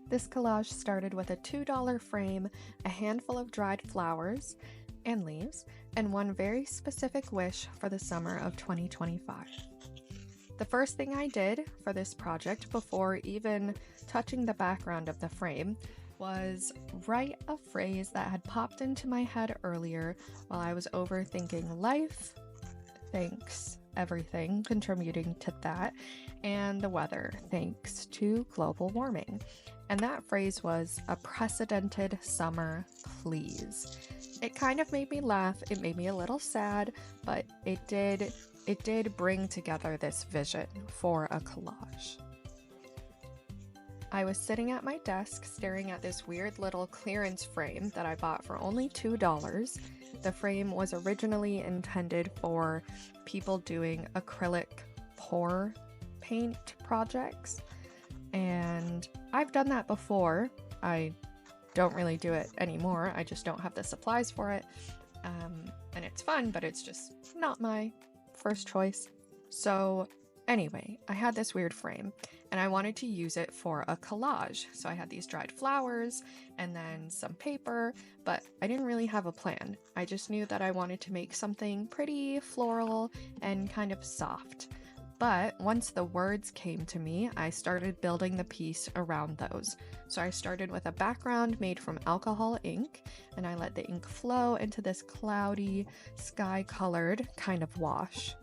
This collage started with a $2 frame, a handful of dried flowers and leaves, and one very specific wish for the summer of 2025. The first thing I did for this project before even touching the background of the frame was write a phrase that had popped into my head earlier while I was overthinking life, thanks everything contributing to that, and the weather, thanks to global warming. And that phrase was a precedented summer, please. It kind of made me laugh, it made me a little sad, but it did bring together this vision for a collage. I was sitting at my desk staring at this weird little clearance frame that I bought for only $2. The frame was originally intended for people doing acrylic pour paint projects, and I've done that before. I don't really do it anymore, I just don't have the supplies for it, and it's fun, but it's just not my first choice. So anyway, I had this weird frame and I wanted to use it for a collage. So I had these dried flowers and then some paper, but I didn't really have a plan. I just knew that I wanted to make something pretty floral and kind of soft. But once the words came to me, I started building the piece around those. So I started with a background made from alcohol ink, and I let the ink flow into this cloudy, sky-colored kind of wash.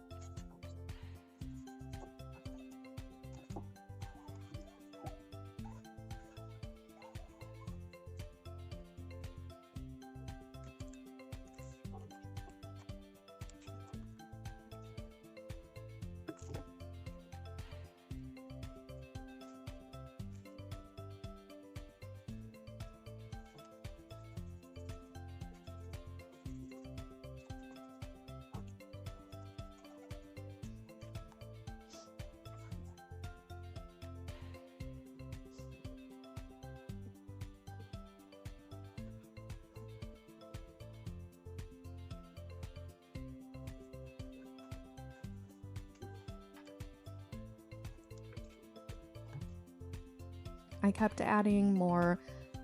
I kept adding more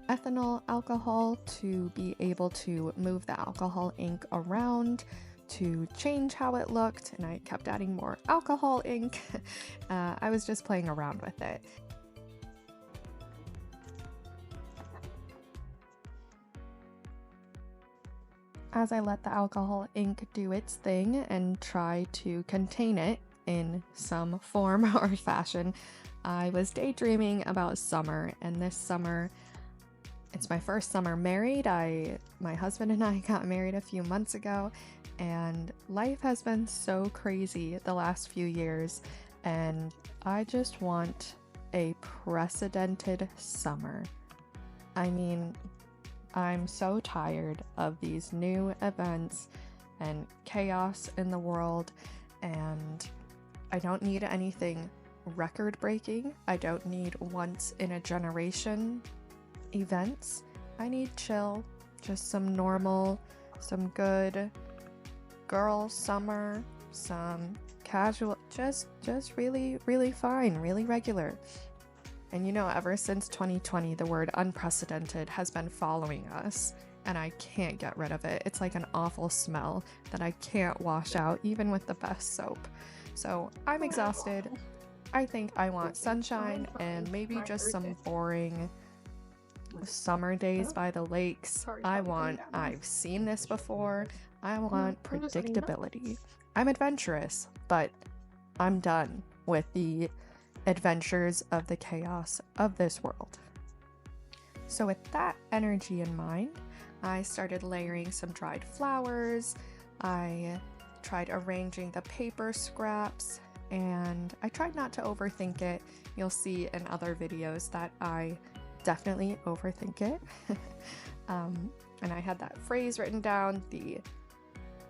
ethanol alcohol to be able to move the alcohol ink around to change how it looked, and I kept adding more alcohol ink. I was just playing around with it. As I let the alcohol ink do its thing and try to contain it in some form or fashion, I was daydreaming about summer, and this summer, it's my first summer married. My husband and I got married a few months ago, and life has been so crazy the last few years, and I just want a precedented summer. I mean, I'm so tired of these new events and chaos in the world, and I don't need anything record-breaking. I don't need once-in-a-generation events. I need chill, just some normal, some good girl summer, some casual, just really, really fine, really regular. And you know, ever since 2020, the word unprecedented has been following us, and I can't get rid of it. It's like an awful smell that I can't wash out, even with the best soap. So I'm exhausted. I think I want sunshine and maybe just some boring summer days by the lakes. I've seen this before. I want predictability. I'm adventurous, but I'm done with the adventures of the chaos of this world. So with that energy in mind, I started layering some dried flowers. I tried arranging the paper scraps, and I tried not to overthink it. You'll see in other videos that I definitely overthink it. And I had that phrase written down,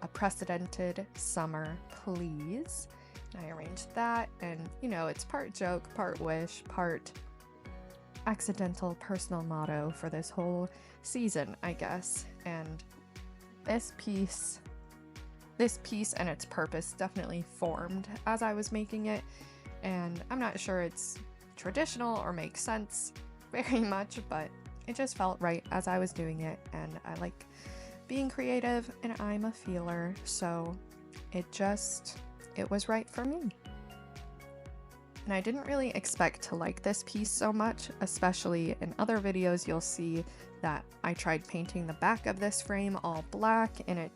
a precedented summer, please. And I arranged that, and you know, it's part joke, part wish, part accidental personal motto for this whole season, I guess. And this piece and its purpose definitely formed as I was making it, and I'm not sure it's traditional or makes sense very much, but it just felt right as I was doing it, and I like being creative and I'm a feeler, so it was right for me. And I didn't really expect to like this piece so much, especially in other videos you'll see that I tried painting the back of this frame all black and it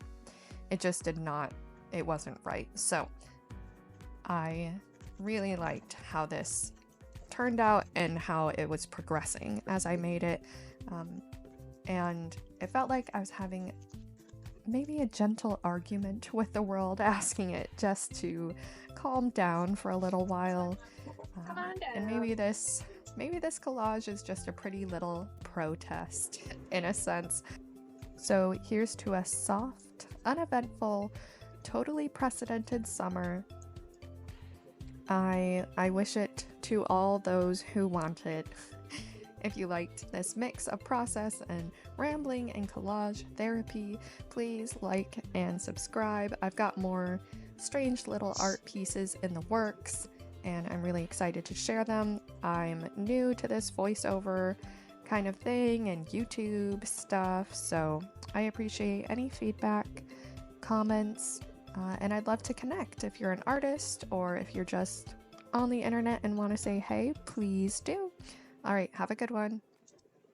just it wasn't right. So I really liked how this turned out and how it was progressing as I made it. And it felt like I was having maybe a gentle argument with the world, asking it just to calm down for a little while. And maybe this collage is just a pretty little protest in a sense. So here's to a soft, uneventful, totally precedented summer. I wish it to all those who want it. If you liked this mix of process and rambling and collage therapy, please like and subscribe. I've got more strange little art pieces in the works, and I'm really excited to share them. I'm new to this voiceover kind of thing and YouTube stuff, so I appreciate any feedback, comments, and I'd love to connect. If you're an artist or if you're just on the internet and want to say hey, please do. All right, have a good one.